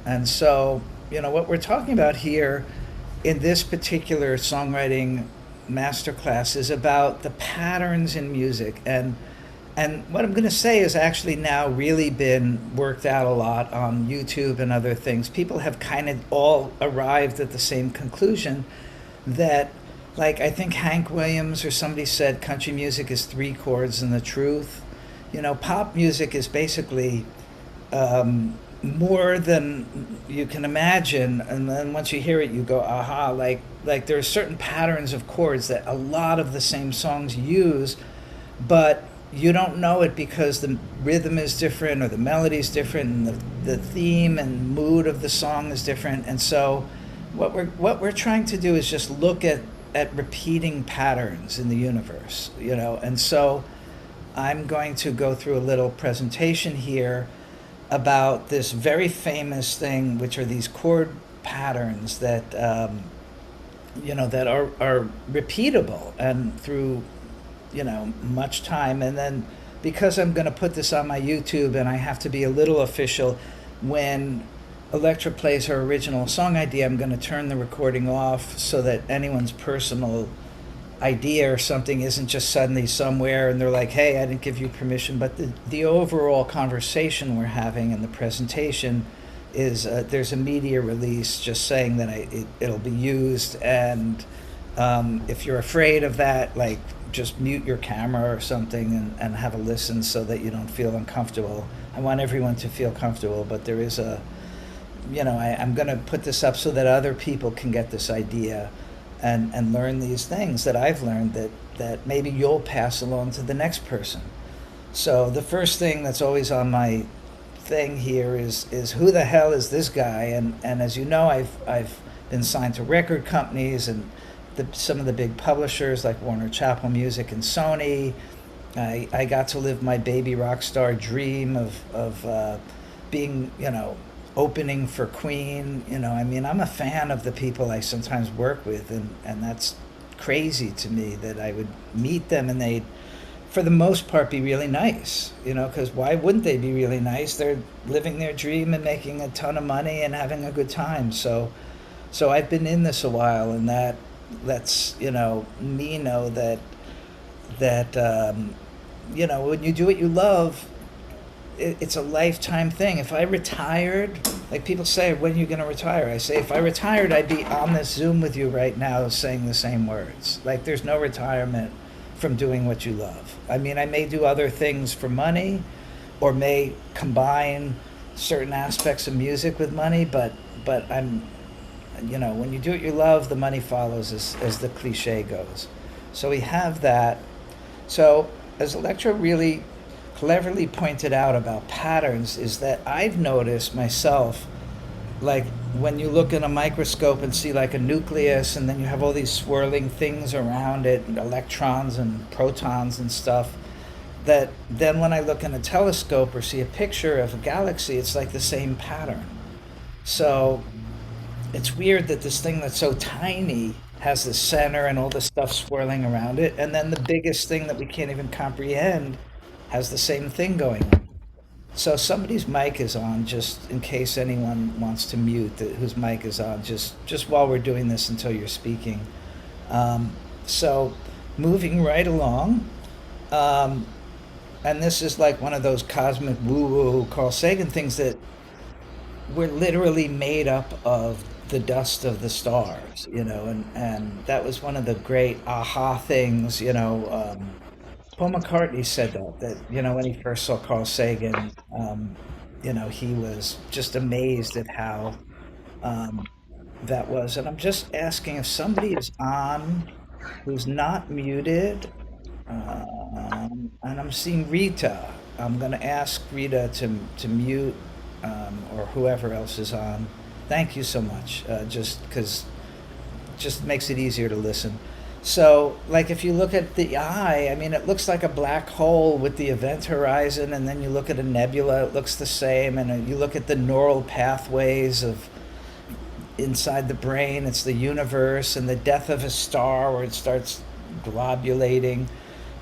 And so, what we're talking about here in this particular songwriting masterclass is about the patterns in music. And what I'm going to say is actually now really been worked out a lot on YouTube and other things. People have kind of all arrived at the same conclusion that, like, I think Hank Williams or somebody said country music is three chords and the truth. Pop music is basically more than you can imagine, and then once you hear it you go aha, like there are certain patterns of chords that a lot of the same songs use, but you don't know it because the rhythm is different or the melody is different and the theme and mood of the song is different. And so what we're trying to do is just look at repeating patterns in the universe, and so I'm going to go through a little presentation here about this very famous thing, which are these chord patterns that that are repeatable and through much time. And then because I'm going to put this on my YouTube and I have to be a little official, when Electra plays her original song idea, I'm going to turn the recording off so that anyone's personal idea or something isn't just suddenly somewhere and they're like, hey, I didn't give you permission. But the overall conversation we're having in the presentation is there's a media release just saying that it'll be used. And if you're afraid of that, like, just mute your camera or something and have a listen so that you don't feel uncomfortable. I want everyone to feel comfortable, but there is I'm going to put this up so that other people can get this idea and learn these things that I've learned that maybe you'll pass along to the next person. So the first thing that's always on my thing here is who the hell is this guy? And as you know, I've been signed to record companies and some of the big publishers like Warner Chappell Music and Sony. I got to live my baby rock star dream of being, opening for Queen. I'm a fan of the people I sometimes work with, and that's crazy to me that I would meet them and they'd, for the most part, be really nice, because why wouldn't they be really nice? They're living their dream and making a ton of money and having a good time. So I've been in this a while, and that lets me know that when you do what you love, it's a lifetime thing. If I retired, like people say, when are you going to retire? I say, if I retired, I'd be on this Zoom with you right now saying the same words. Like, there's no retirement from doing what you love. I mean, I may do other things for money or may combine certain aspects of music with money, but I'm when you do what you love, the money follows, as the cliche goes. So we have that. So as Electra really cleverly pointed out about patterns, is that I've noticed myself, like when you look in a microscope and see like a nucleus and then you have all these swirling things around it, electrons and protons and stuff, that then when I look in a telescope or see a picture of a galaxy, it's like the same pattern. So it's weird that this thing that's so tiny has the center and all this stuff swirling around it, and then the biggest thing that we can't even comprehend has the same thing going on. So somebody's mic is on, just in case anyone wants to mute whose mic is on, just while we're doing this until you're speaking. So moving right along, and this is like one of those cosmic woo-woo Carl Sagan things that we're literally made up of the dust of the stars, and that was one of the great aha things, Paul McCartney said that when he first saw Carl Sagan, he was just amazed at how that was. And I'm just asking if somebody is on who's not muted, and I'm seeing Rita. I'm going to ask Rita to mute, or whoever else is on. Thank you so much, just because just makes it easier to listen. So, like, if you look at the eye, I mean, it looks like a black hole with the event horizon, and then you look at a nebula, it looks the same, and you look at the neural pathways of inside the brain, it's the universe, and the death of a star where it starts globulating,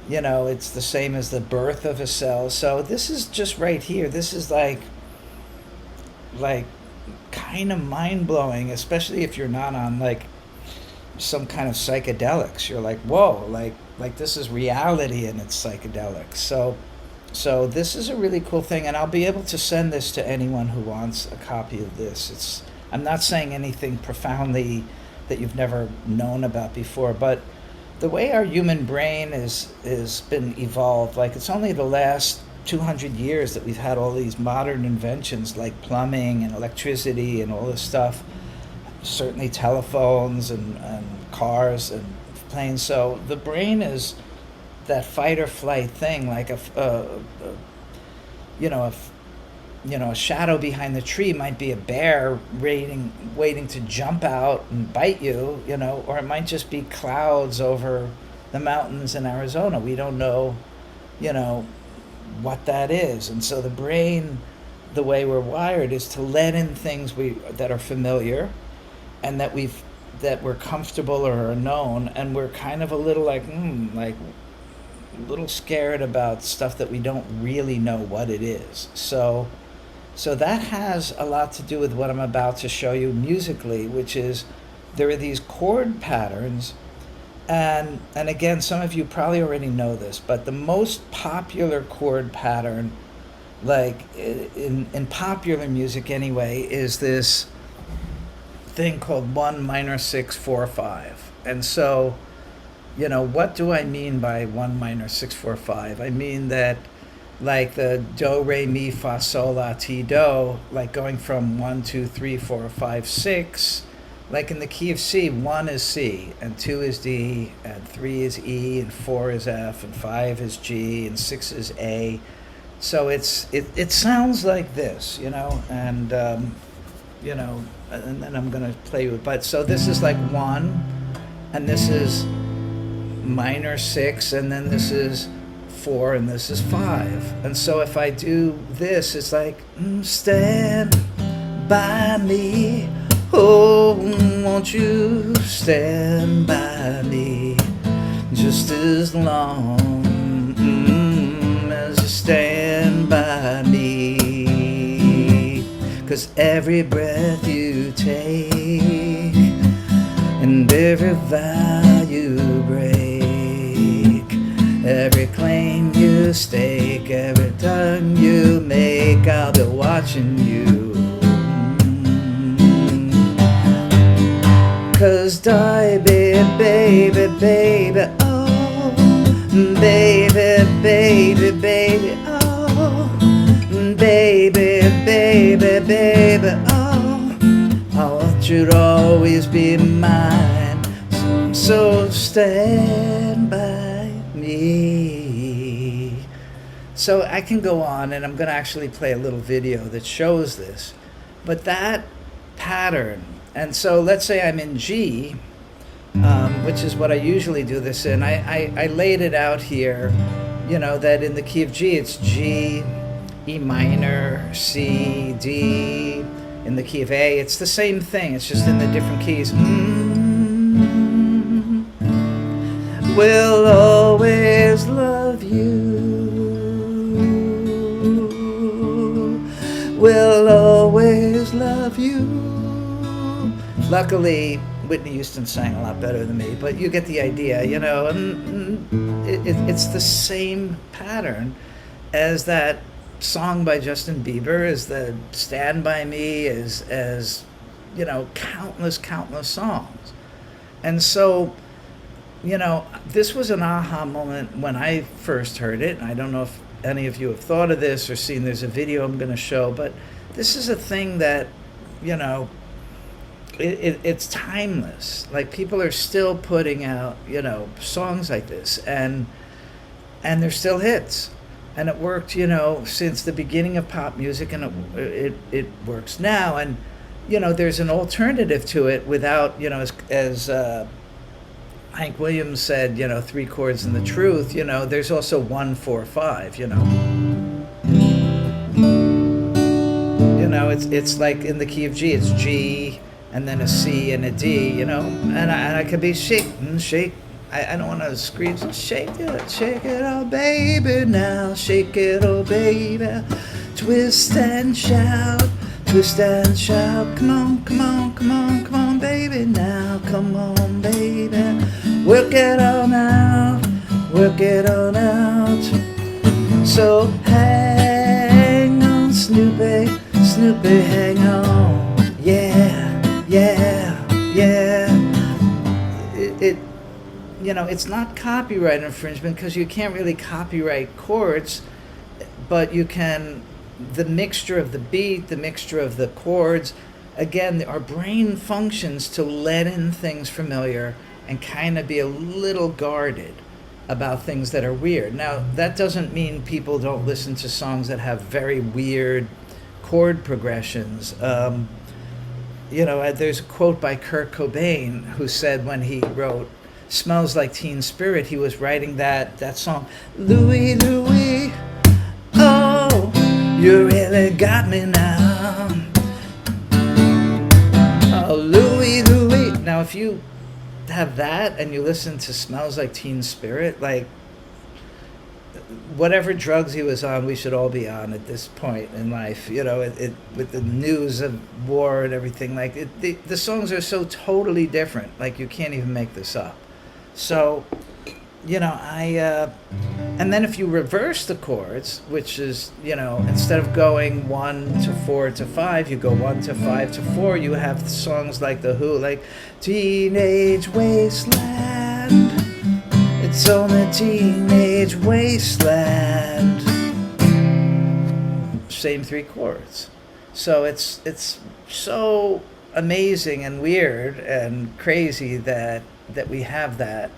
it's the same as the birth of a cell. So this is just right here. This is like like kind of mind-blowing, especially if you're not on like some kind of psychedelics. You're like, whoa, like this is reality and it's psychedelic. So this is a really cool thing, and I'll be able to send this to anyone who wants a copy of this. I'm not saying anything profoundly that you've never known about before, but the way our human brain is been evolved, like it's only the last 200 years that we've had all these modern inventions like plumbing and electricity and all this stuff, certainly telephones and cars and planes. So the brain is that fight or flight thing, like a shadow behind the tree might be a bear waiting to jump out and bite you, or it might just be clouds over the mountains in Arizona. We don't know, what that is. And so the brain, the way we're wired, is to let in things that are familiar and that we're comfortable or are known, and we're kind of a little like a little scared about stuff that we don't really know what it is. So that has a lot to do with what I'm about to show you musically, which is there are these chord patterns, and again, some of you probably already know this, but the most popular chord pattern, like in popular music anyway, is this thing called 1 minor 6 4 5. And so, what do I mean by 1 minor 6 4 5? I mean that, like the do re mi fa sol la ti do, like going from 1 2 3 4 5 6, like in the key of C, 1 is C and 2 is D and 3 is E and 4 is F and 5 is G and 6 is A. So it sounds like this, and and then I'm gonna play with. But so this is like 1, and this is minor 6, and then this is 4, and this is 5. And so if I do this, it's like, stand by me, oh, won't you stand by me just as long as you stand by me, 'cause every breath you take and every vow you break, every claim you stake, every time you make, I'll be watching you. 'Cause baby, baby, baby, oh, baby, baby, baby, oh, baby, baby, baby, oh, I want you to always be mine, so stand by me. So I can go on, and I'm going to actually play a little video that shows this, but that pattern. And so let's say I'm in G, which is what I usually do this in. I laid it out here, that in the key of G, it's G, E minor, C, D. In the key of A, it's the same thing. It's just in the different keys. Will always love you. Will always love you. Luckily, Whitney Houston sang a lot better than me, but you get the idea, and it's the same pattern as that song by Justin Bieber, as the Stand By Me, as countless songs. And so, this was an aha moment when I first heard it. I don't know if any of you have thought of this or seen, there's a video I'm going to show, but this is a thing that, it's timeless. Like, people are still putting out, songs like this, and they're still hits. And it worked, since the beginning of pop music, and it works now. And, there's an alternative to it without, as Hank Williams said, 3 chords and the truth, there's also 1 4 5, it's like in the key of G, it's G, and then a C and a D, and I could be shake. I don't want to scream. Shake it, oh baby, now shake it, oh baby. Twist and shout, Twist and shout, come on, come on, come on, come on, baby, now, come on, baby. Work it on out, work it on out. So hang on, Snoopy, Snoopy, hang on. Yeah, yeah, yeah. It's not copyright infringement because you can't really copyright chords, but you can, the mixture of the beat, the mixture of the chords. Again, our brain functions to let in things familiar and kind of be a little guarded about things that are weird. Now, that doesn't mean people don't listen to songs that have very weird chord progressions. There's a quote by Kurt Cobain who said when he wrote Smells Like Teen Spirit, he was writing that song, Louie, Louie, oh, you really got me now. Oh, Louie, Louie. Now, if you have that and you listen to Smells Like Teen Spirit, like whatever drugs he was on, we should all be on at this point in life. With the news of war and everything, the songs are so totally different. Like you can't even make this up. So, and then if you reverse the chords, which is, instead of going 1 to 4 to 5, you go 1 to 5 to 4. You have songs like The Who, like Teenage Wasteland. It's only Teenage Wasteland. Same 3 chords. So it's so amazing and weird and crazy that we have that,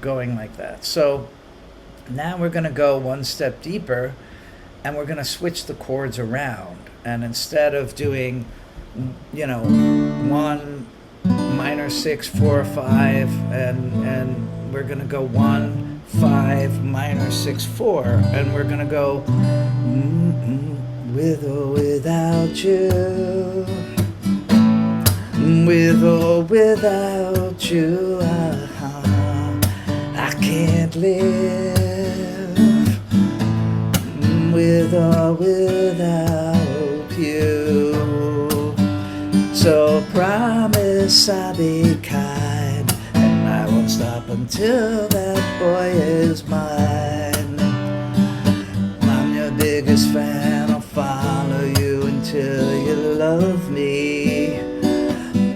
going like that. So now we're going to go one step deeper and we're going to switch the chords around. And instead of doing, 1 minor 6, 4, 5, and we're going to go 1, 5, minor 6, 4, and we're going to go with or without you. With or without you, I can't live. With or without you. So promise I'll be kind, and I won't stop until that boy is mine. I'm your biggest fan, I'll follow you until you love me.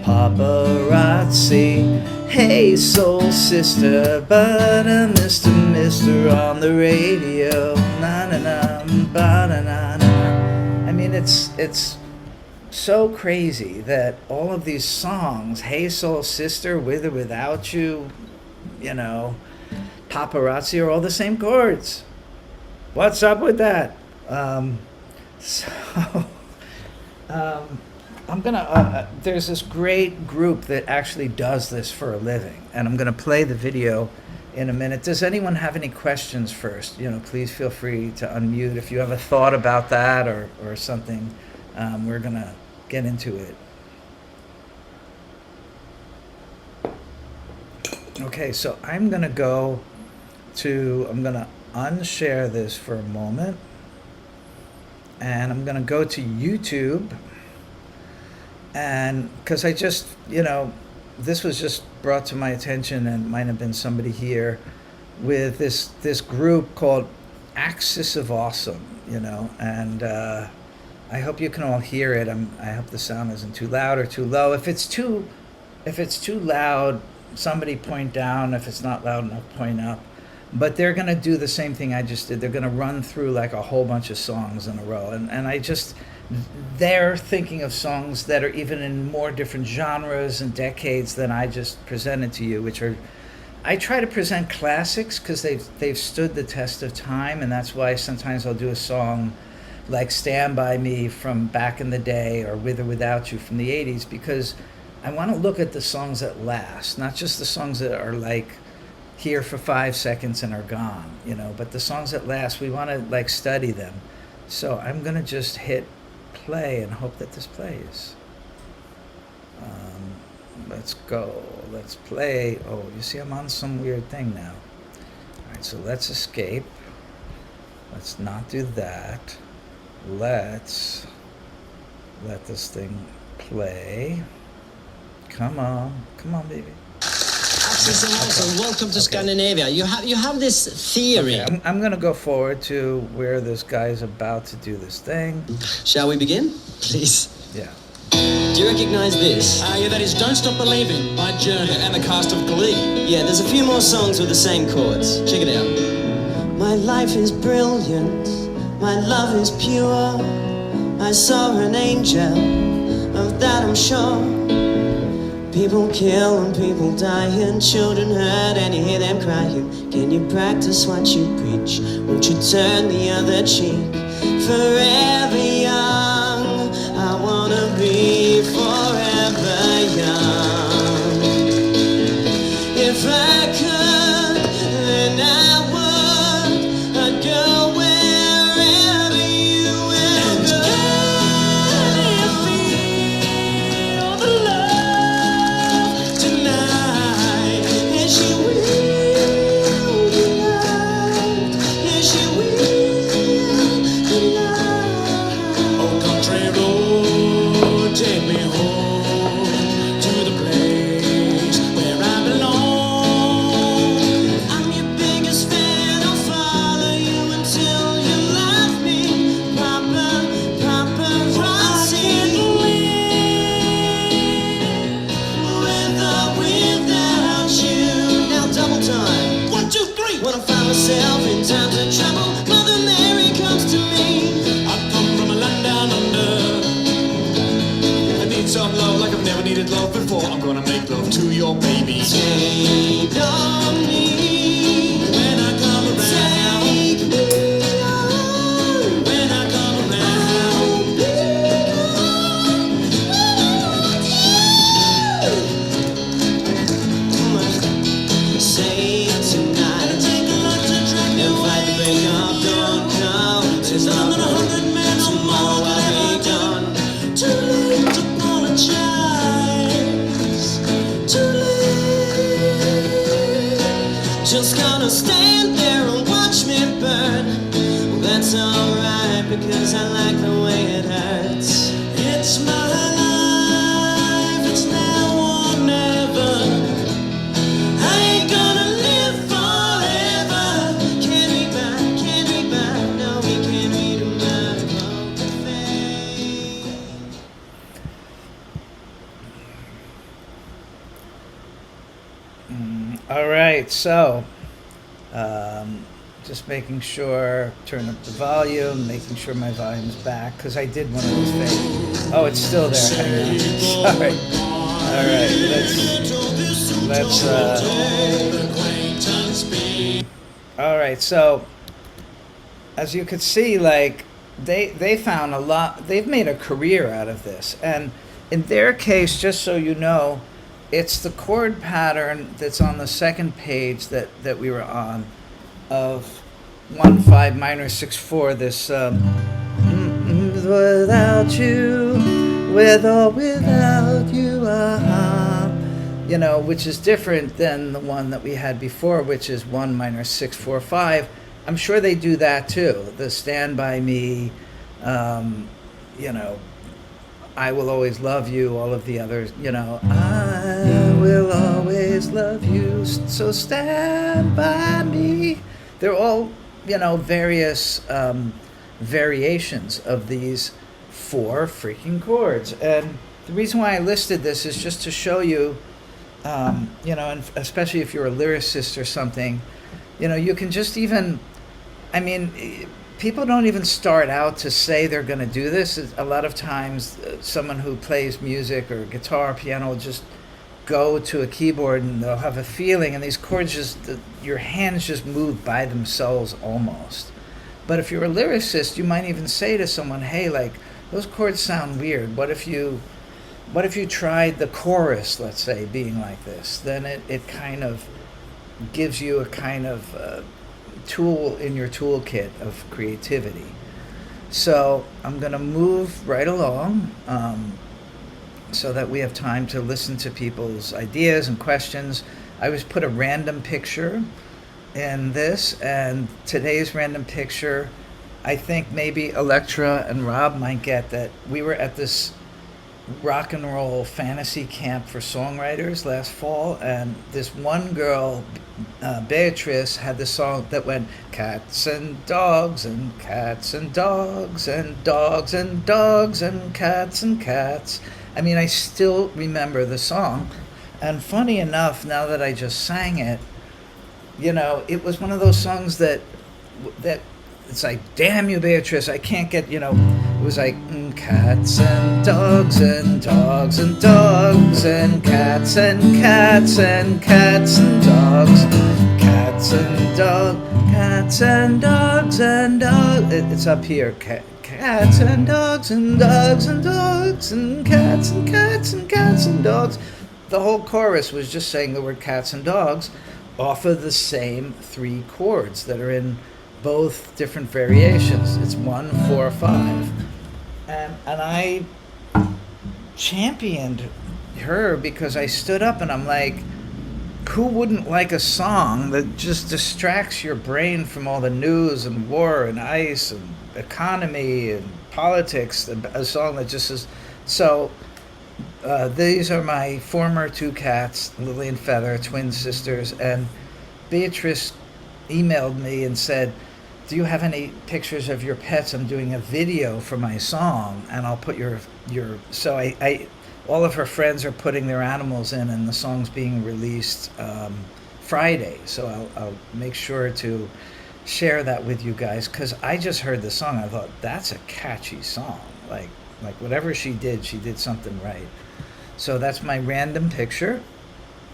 Paparazzi, hey soul sister, but a Mr. on the radio. Na na na, ba na na na. I mean, it's so crazy that all of these songs, Hey Soul Sister, With or Without You, Paparazzi, are all the same chords. What's up with that? I'm gonna, there's this great group that actually does this for a living, and I'm gonna play the video in a minute. Does anyone have any questions first? Please feel free to unmute if you have a thought about that or something. We're gonna get into it. Okay, so I'm gonna unshare this for a moment, and I'm gonna go to YouTube, and because I just, this was just brought to my attention, and it might have been somebody here with this group called Axis of Awesome, and I hope you can all hear it. I hope the sound isn't too loud or too low. If it's too loud, somebody point down. If it's not loud enough, point up. But they're going to do the same thing I just did. They're going to run through like a whole bunch of songs in a row. And they're thinking of songs that are even in more different genres and decades than I just presented to you, which are, I try to present classics because they've stood the test of time. And that's why sometimes I'll do a song like Stand By Me from back in the day, or With or Without You from the 80s, because I want to look at the songs that last, not just the songs that are like here for 5 seconds and are gone, but the songs that last, we want to study them. So I'm going to just hit play and hope that this plays. Let's go. Let's play. Oh, you see I'm on some weird thing now. All right, so let's escape. Let's not do that. let's let this thing play. Come on, baby. So welcome to Scandinavia. You have this theory. Okay, I'm going to go forward to where this guy's about to do this thing. Shall we begin? Please. Yeah. Do you recognize this? Yeah, that is Don't Stop Believing by Journey and the cast of Glee. Yeah, there's a few more songs with the same chords. Check it out. My life is brilliant. My love is pure. I saw an angel. Of that I'm sure. People kill and people die and children hurt and you hear them crying. Can you practice what you preach? Won't you turn the other cheek? Forever young, I wanna be forever young. If I could, then I would. I'd go wherever you will go. Can you feel the love tonight? Yes, she will be loved. Yes, she will be loved. Oh, country road, take me home to the place where I belong. I'm your biggest fan. I'll follow you until you love me. Paparazzi. With or without you. Now double time. 1, 2, 3. When I find myself in times of trouble, Mother Mary comes to me. I come from a land down under. I need some love like I've never needed love before. I'm gonna make love to your baby. Take on me When I come around, Take me on. when I come around. I'll be gone. Come on. Save tonight. Take a lot to drag you And fight the break of dawn. Come There's none than 100 men or more tomorrow that I'll ever be gone. Too late to apologize. Too late. Just gonna stand there and watch me burn. Well, that's alright because I like the way it hurts. It's my life, it's now or never. I ain't gonna live forever. Can't we buy? No, we can't read a poker face. All right, so just making sure, turn up the volume, making sure my volume's back, because I did one of those things. Oh, it's still there. Hang on. Sorry. All right, all right, so as you could see, like they found a lot. They've made a career out of this, and in their case, just so you know, it's the chord pattern that's on the second page that we were on, of 1-5 minor 6-4. This without you, with or without you, you know, which is different than the one that we had before, which is 1 minor 6-4-5. I'm sure they do that too. The Stand By Me, you know, I Will Always Love You, all of the others, you know, I will always love you, so stand by me. They're all, you know, various variations of these 4 freaking chords. And the reason why I listed this is just to show you, you know, and especially if you're a lyricist or something, you know, you can just even, I mean, people don't even start out to say they're going to do this. A lot of times, someone who plays music or guitar, piano will just go to a keyboard and they'll have a feeling, and these chords just, your hands just move by themselves almost. But if you're a lyricist, you might even say to someone, hey, like, those chords sound weird. What if you tried the chorus, let's say, being like this? Then it kind of gives you a kind of tool in your toolkit of creativity. So I'm going to move right along so that we have time to listen to people's ideas and questions. I always put a random picture in this, and today's random picture, I think maybe Electra and Rob might get that. We were at this rock and roll fantasy camp for songwriters last fall, and this one girl, Beatrice, had this song that went cats and dogs and cats and dogs and dogs and dogs and cats and cats. I mean, I still remember the song. And funny enough, now that I just sang it, you know, it was one of those songs that it's like, damn you, Beatrice, I can't get, you know, it was like cats and dogs and dogs and dogs and cats and cats and cats and dogs, cats and cats and dogs and dogs. It's up here, cats and dogs and dogs and dogs and cats and cats and cats and dogs. The whole chorus was just saying the word cats and dogs off of the same 3 chords that are in both different variations. It's 1, 4, 5. And I championed her because I stood up and I'm like, who wouldn't like a song that just distracts your brain from all the news and war and ice and economy and politics? A song that just is so. These are my former 2 cats, Lily and Feather, twin sisters, and Beatrice emailed me and said, do you have any pictures of your pets? I'm doing a video for my song, and I'll put your so I all of her friends are putting their animals in, and the song's being released Friday, so I'll make sure to share that with you guys, because I just heard the song. I thought, that's a catchy song. Like whatever she did something right. So that's my random picture.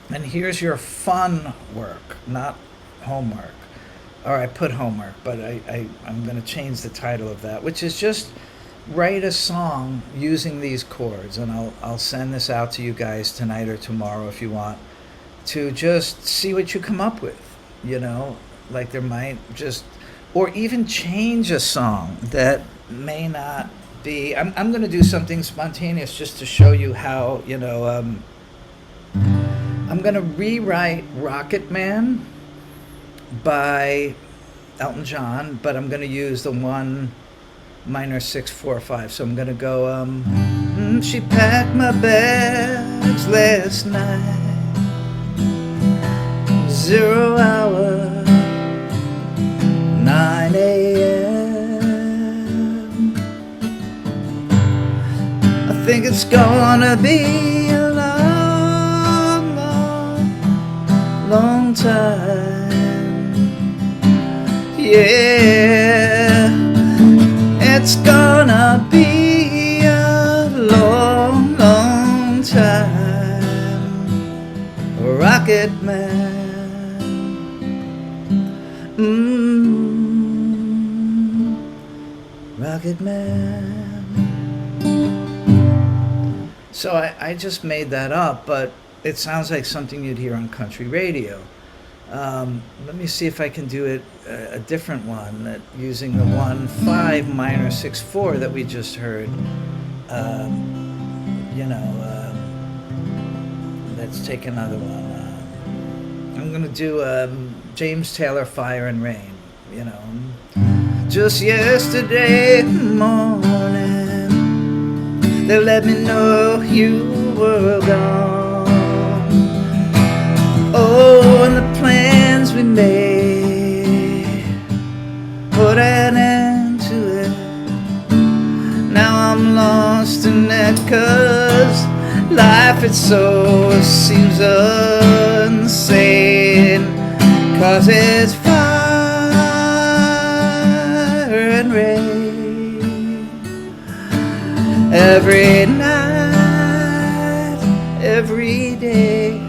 And here's your fun work, not homework. Or I put homework, but I'm going to change the title of that, which is just write a song using these chords. And I'll send this out to you guys tonight or tomorrow if you want, to just see what you come up with, you know? Like there might just, or even change a song that may not be, I'm going to do something spontaneous just to show you how, you know, I'm going to rewrite Rocket Man by Elton John, but I'm going to use the 1 minor 6 4 5. So I'm going to go, she packed my bags last night, 0 hour, 9 a.m. I think it's gonna be a long, long, long time. Yeah, it's gonna be a long, long time. Rocket Man. Rocket Man. So I just made that up, but it sounds like something you'd hear on country radio. Let me see if I can do it a different one, that using the 1 5 minor 6 4 that we just heard. Let's take another one. I'm gonna do James Taylor, Fire and Rain. You know, just yesterday morning they let me know you were gone. Oh, and the plans we made put an end to it. Now I'm lost in it, 'cause life seems insane, 'cause it's fire and rain every night, every day.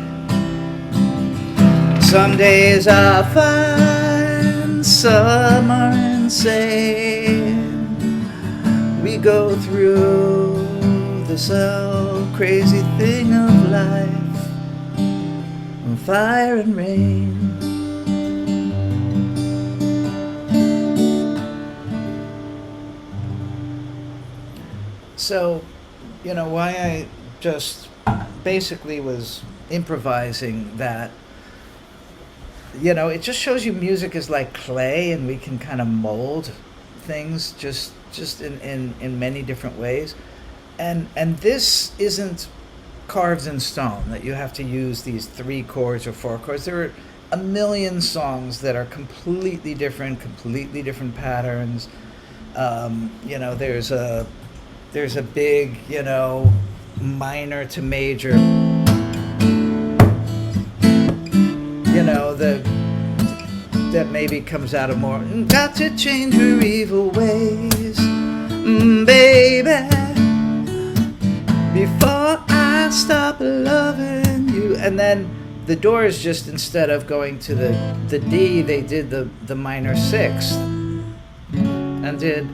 Some days I find, some are insane. We go through this crazy thing of life, fire and rain. So, why I just basically was improvising that, it just shows you music is like clay, and we can kind of mold things just in many different ways. And this isn't carved in stone that you have to use these 3 chords or 4 chords. There are a million songs that are completely different patterns. There's a big, minor to major, that maybe comes out of more. Got to change your evil ways, baby, before I stop loving you. And then the Doors, just instead of going to the D, they did the minor 6th and did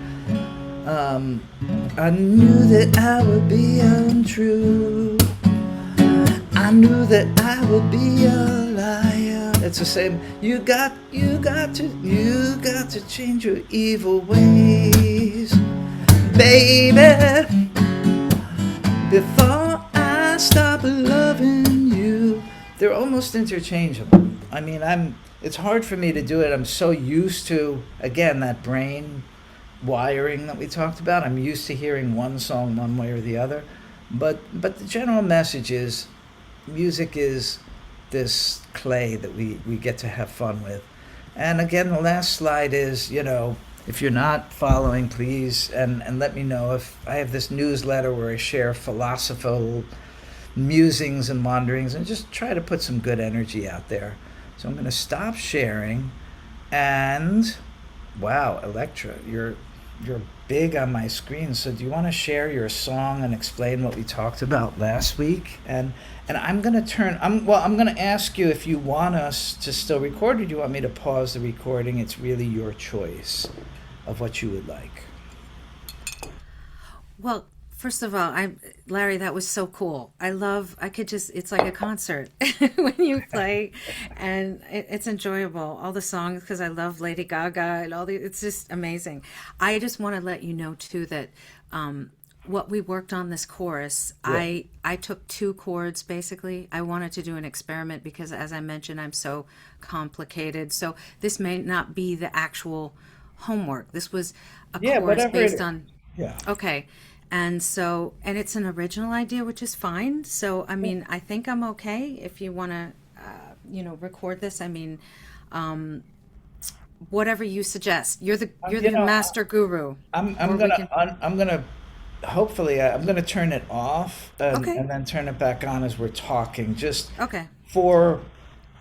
I knew that I would be untrue. I knew that I would be a liar. It's the same. You got to change your evil ways, baby, before I stop loving you. They're almost interchangeable. I mean, it's hard for me to do it. I'm so used to, again, that brain wiring that we talked about. I'm used to hearing one song one way or the other. But the general message is music is this clay that we get to have fun with. And again, the last slide is, if you're not following, please, and let me know. If I have this newsletter where I share philosophical musings and wanderings and just try to put some good energy out there. So I'm going to stop sharing. And wow, Electra, you're big on my screen. So do you want to share your song and explain what we talked about last week? And I'm going to I'm going to ask you if you want us to still record, or do you want me to pause the recording? It's really your choice of what you would like. Well, first of all, Larry, that was so cool. It's like a concert when you play, and it's enjoyable. All the songs, because I love Lady Gaga and it's just amazing. I just want to let you know too that what we worked on this chorus, yeah. I took 2 chords basically. I wanted to do an experiment because, as I mentioned, I'm so complicated. So this may not be the actual homework. This was a chorus based on. Yeah. Okay. And it's an original idea, which is fine. So, I mean, I think I'm okay if you want to, record this. I mean, whatever you suggest. You're the master guru. I'm gonna turn it off and then turn it back on as we're talking. Just okay.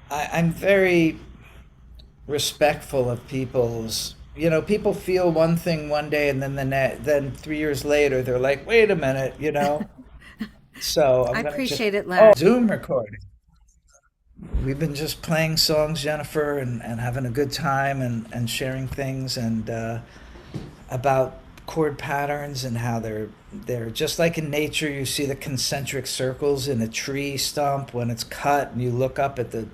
I'm very respectful of people's. People feel one thing one day, and then 3 years later, they're like, "Wait a minute," So I appreciate it, Larry. Zoom recording. We've been just playing songs, Jennifer, and having a good time and sharing things and about chord patterns and how they're just like in nature. You see the concentric circles in a tree stump when it's cut, and you look up at the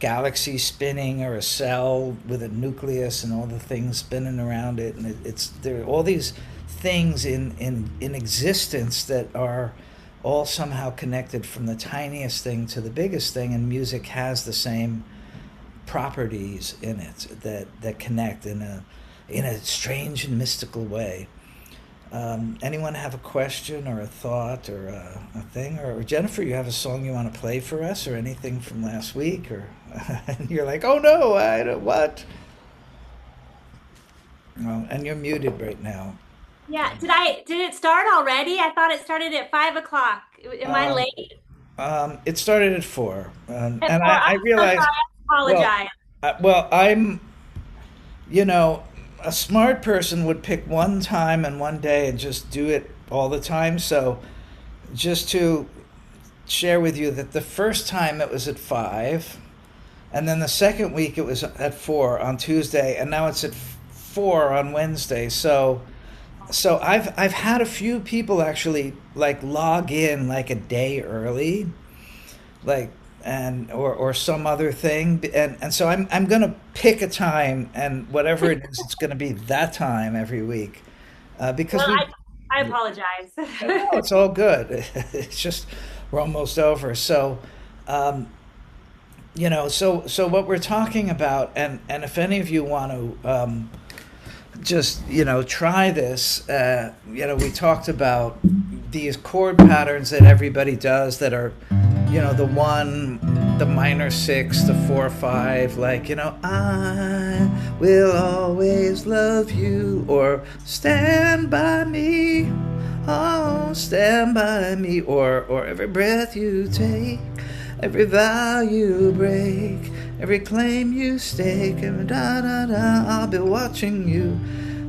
galaxy spinning, or a cell with a nucleus and all the things spinning around it, and there are all these things in existence that are all somehow connected, from the tiniest thing to the biggest thing, and music has the same properties in it that connect in a strange and mystical way. Anyone have a question or a thought or a thing? Or Jennifer, you have a song you want to play for us, or anything from last week? Or and you're like, oh no, I don't, what? Oh, and you're muted right now. Yeah, did it start already? I thought it started at 5:00. Am I late? It started at 4, and At 4? I realized. I apologize. I'm, a smart person would pick one time and one day and just do it all the time. So just to share with you that the first time it was at 5, and then the second week it was at 4 on Tuesday, and now it's at 4 on Wednesday. So I've had a few people actually like log in like a day early, like, and or some other thing, and so I'm gonna pick a time, and whatever it is, it's gonna be that time every week, because I apologize. No, it's all good. It's just we're almost over. So, so what we're talking about, and if any of you want to just, try this. We talked about these chord patterns that everybody does that are, the one, the minor six, the 4/5, like, I will always love you, or stand by me, oh, stand by me, or every breath you take, every vow you break, every claim you stake, and da da da, I'll be watching you.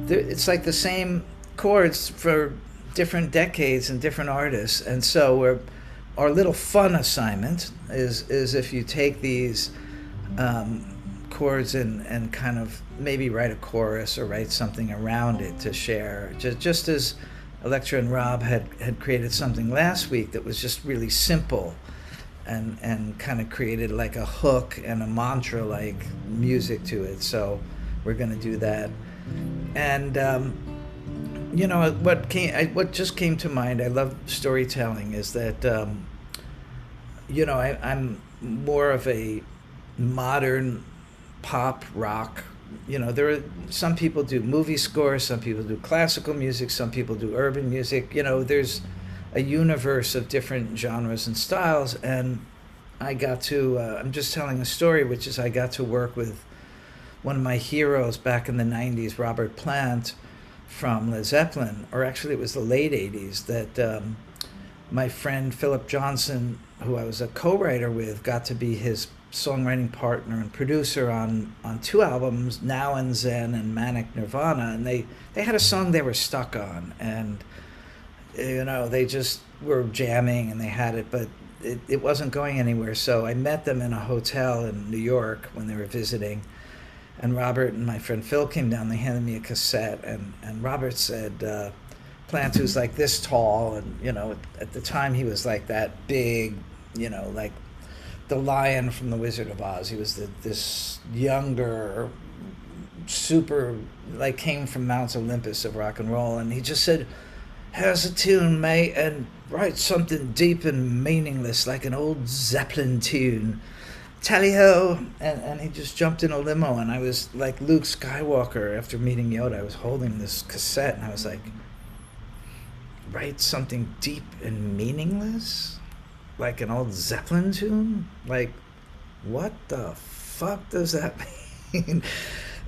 It's like the same chords for different decades and different artists. And so our little fun assignment is if you take these chords and kind of maybe write a chorus or write something around it to share. Just as Electra and Rob had created something last week that was just really simple and kind of created like a hook and a mantra like music to it. So we're going to do that. And what just came to mind, I love storytelling, is that I'm more of a modern pop rock. There are some people do movie scores, some people do classical music, some people do urban music. There's a universe of different genres and styles, and I got to I'm just telling a story, which is I got to work with one of my heroes back in the 90s, Robert Plant from Led Zeppelin, or actually it was the late 80s, that my friend Philip Johnson, who I was a co-writer with, got to be his songwriting partner and producer on 2 albums, Now and Zen and Manic Nirvana, and they had a song they were stuck on, and they just were jamming and they had it, but it wasn't going anywhere. So I met them in a hotel in New York when they were visiting, and Robert and my friend Phil came down. They handed me a cassette, and Robert said, Plant, who's like this tall, and at the time he was like that big, like the lion from The Wizard of Oz. He was this younger, super, like came from Mount Olympus of rock and roll, and he just said, "Here's a tune, mate, and write something deep and meaningless like an old Zeppelin tune. Tally-ho!" And he just jumped in a limo, and I was like Luke Skywalker after meeting Yoda. I was holding this cassette, and I was like, write something deep and meaningless? Like an old Zeppelin tune? Like, what the fuck does that mean?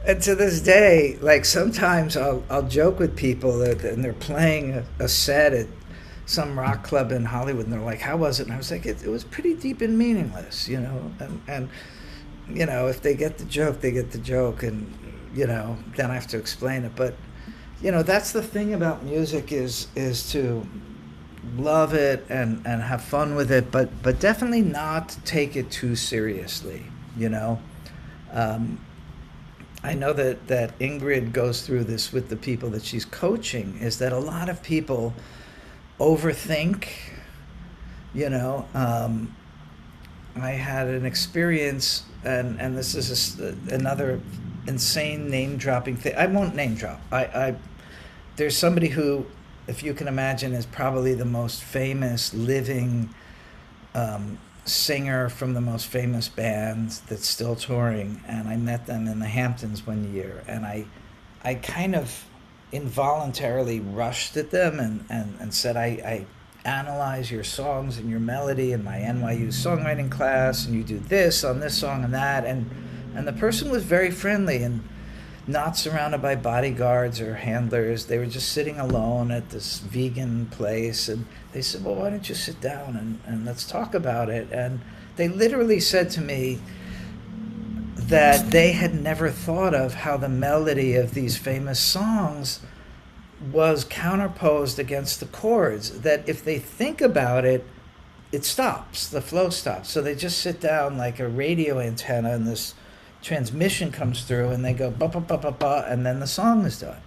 And to this day, like sometimes I'll joke with people and they're playing a set at some rock club in Hollywood, and they're like, "How was it?" And I was like, it was pretty deep and meaningless, and if they get the joke, they get the joke, and then I have to explain it. But that's the thing about music is to love it and have fun with it, but definitely not take it too seriously. I know that Ingrid goes through this with the people that she's coaching, is that a lot of people overthink. I had an experience, and this is another insane name dropping thing. I won't name drop. There's somebody who, if you can imagine, is probably the most famous living singer from the most famous band that's still touring, and I met them in the Hamptons one year, and I kind of involuntarily rushed at them and said, I analyze your songs and your melody in my NYU songwriting class, and you do this on this song and that, and the person was very friendly and not surrounded by bodyguards or handlers. They were just sitting alone at this vegan place, and they said, "Well, why don't you sit down and let's talk about it?" And they literally said to me that they had never thought of how the melody of these famous songs was counterposed against the chords, that if they think about it, it stops, the flow stops. So they just sit down like a radio antenna, and this transmission comes through, and they go ba ba ba ba ba, and then the song is done.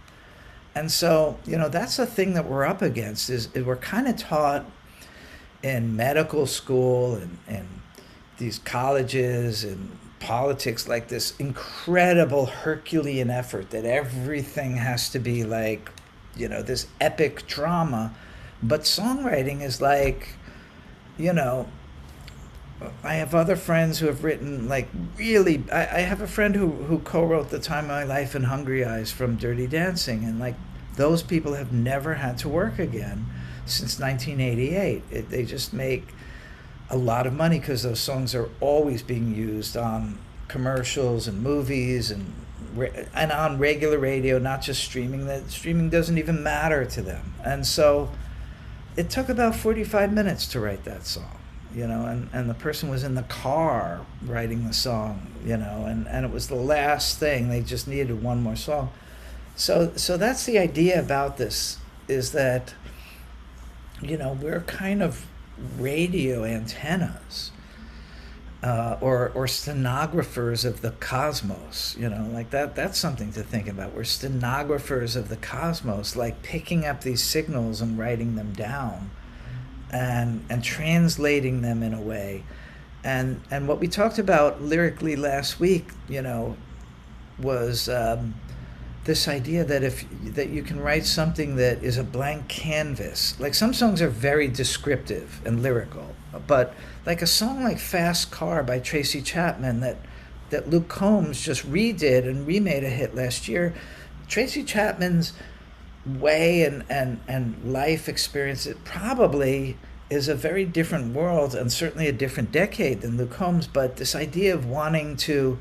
And so that's the thing that we're up against, is we're kind of taught in medical school and these colleges and politics, like this incredible Herculean effort that everything has to be like this epic drama. But songwriting is like I have other friends who have written like really. I have a friend who co-wrote "The Time of My Life" and "Hungry Eyes" from Dirty Dancing, and like those people have never had to work again since 1988. They just make a lot of money because those songs are always being used on commercials and movies and on regular radio, not just streaming. That streaming doesn't even matter to them, and so it took about 45 minutes to write that song, and the person was in the car writing the song, and it was the last thing. They just needed one more song. So that's the idea about this, is that, we're kind of radio antennas, or stenographers of the cosmos, like that's something to think about. We're stenographers of the cosmos, like picking up these signals and writing them down and translating them in a way. And what we talked about lyrically last week, was this idea that you can write something that is a blank canvas. Like some songs are very descriptive and lyrical, but like a song like "Fast Car" by Tracy Chapman that Luke Combs just redid and remade a hit last year. Tracy Chapman's way and life experience, it probably is a very different world and certainly a different decade than Luke Combs, but this idea of wanting to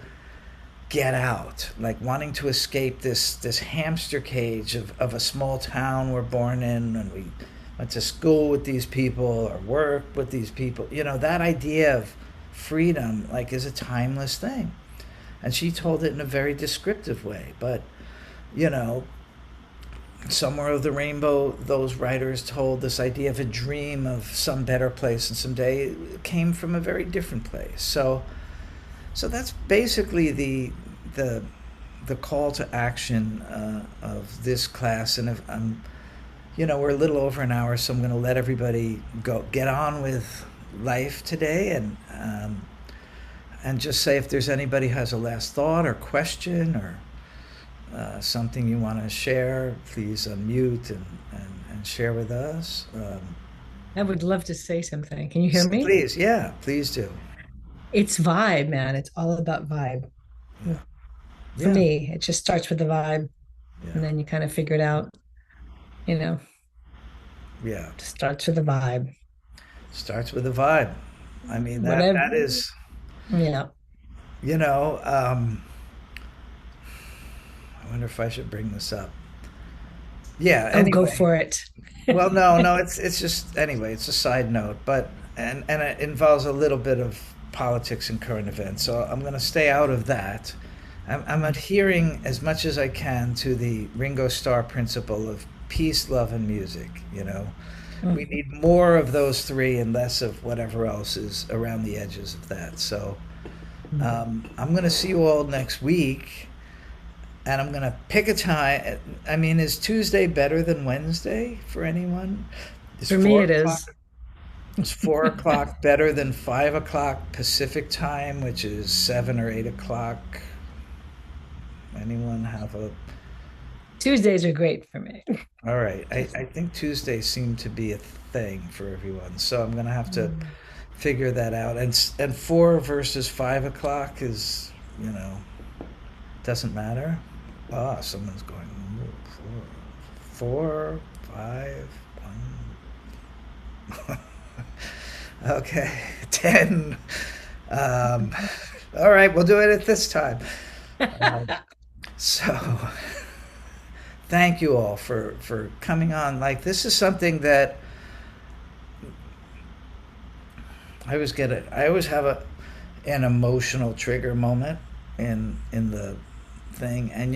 get out, like wanting to escape this hamster cage of a small town we're born in, and we went to school with these people or work with these people. That idea of freedom, like, is a timeless thing. And she told it in a very descriptive way. But, Somewhere Over the Rainbow, those writers told this idea of a dream of some better place, and someday it came from a very different place. So that's basically the call to action of this class. And if we're a little over an hour, so I'm going to let everybody get on with life today, and just say, if there's anybody who has a last thought or question or something you want to share, please unmute and share with us. I would love to say something. Can you hear me? Please, yeah, please do. It's vibe, man. It's all about vibe. Yeah. For me, it just starts with the vibe, and then you kind of figure it out. Yeah. Just starts with the vibe. Starts with the vibe. I mean, Whatever. that is, Yeah. I wonder if I should bring this up. Yeah. Oh, go Anyway. for it. Well, no, it's just, anyway, it's a side note, but and it involves a little bit of politics and current events, so I'm going to stay out of that. I'm adhering as much as I can to the Ringo Starr principle of peace, love, and music. We need more of those three and less of whatever else is around the edges of that. So I'm going to see you all next week, and I'm going to pick a time. I mean, is Tuesday better than Wednesday for anyone? For me, it is. Is 4 o'clock better than 5 o'clock Pacific time, which is 7 or 8 o'clock? Anyone have a... Tuesdays are great for me. All right. I think Tuesdays seem to be a thing for everyone, so I'm going to have to figure that out. And 4 versus 5 o'clock is, doesn't matter. Someone's going 4, 5, 1. Okay, 10. All right, we'll do it at this time. So, thank you all for coming on. Like, this is something that I always have an emotional trigger moment in the thing, and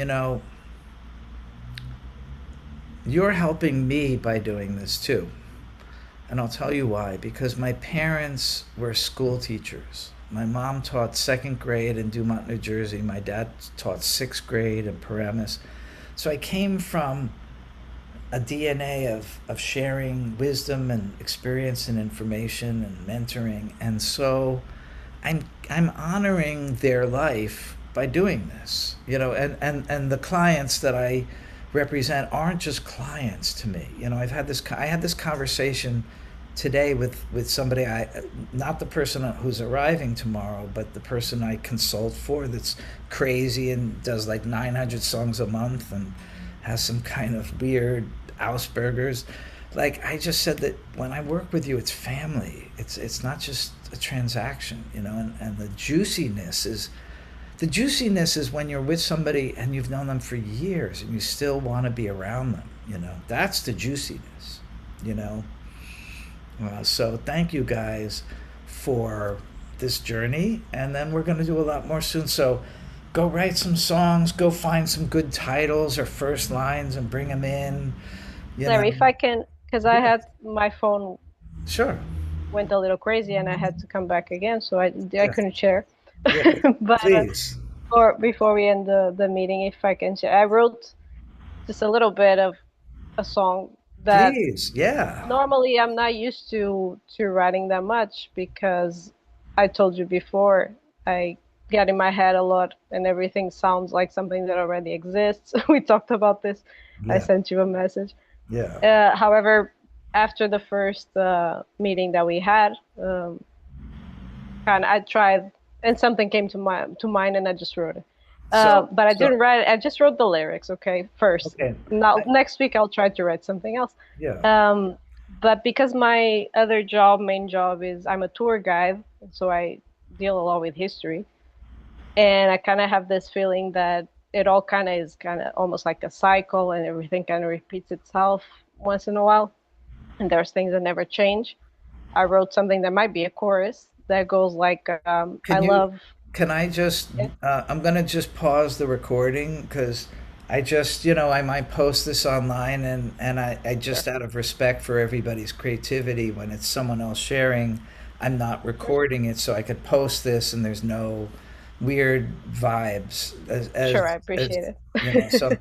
you're helping me by doing this too. And I'll tell you why. Because my parents were school teachers. My mom taught 2nd grade in Dumont, New Jersey. My dad taught 6th grade in Paramus. So I came from a DNA of sharing wisdom and experience and information and mentoring. And so I'm honoring their life by doing this. And the clients that I represent aren't just clients to me. I had this conversation today with somebody, I not the person who's arriving tomorrow, but the person I consult for, that's crazy and does like 900 songs a month and has some kind of weird Asperger's. Like, I just said that when I work with you, it's family. It's not just a transaction, you know. And the juiciness is when you're with somebody and you've known them for years and you still want to be around them. You know, that's the juiciness. You know. So thank you guys for this journey, and then we're going to do a lot more soon. So go write some songs, go find some good titles or first lines and bring them in. You Larry, know. if I can, because I Yeah. had my phone Sure. went a little crazy and I had to come back again, so I Yeah. couldn't share. Yeah. But Please. before we end the meeting, if I can share, I wrote just a little bit of a song that Please. Yeah. normally I'm not used to writing that much, because I told you before, I get in my head a lot and everything sounds like something that already exists. We talked about this. I Yeah. sent you a message. Yeah. However, after the first meeting that we had, kind of I tried, and something came to mind, and I just wrote it. But I didn't write it. I just wrote the lyrics, okay, first. Okay. Now, next week, I'll try to write something else. Yeah. But because my other main job is I'm a tour guide, so I deal a lot with history. And I kind of have this feeling that it all kind of is kind of almost like a cycle, and everything kind of repeats itself once in a while. And there's things that never change. I wrote something that might be a chorus that goes like, I Can you? love. Can I just? Yeah, I'm gonna just pause the recording because I just, I might post this online, and I sure, just, out of respect for everybody's creativity, when it's someone else sharing, I'm not sure, recording it, so I could post this and there's no weird vibes sure, I as appreciate so it.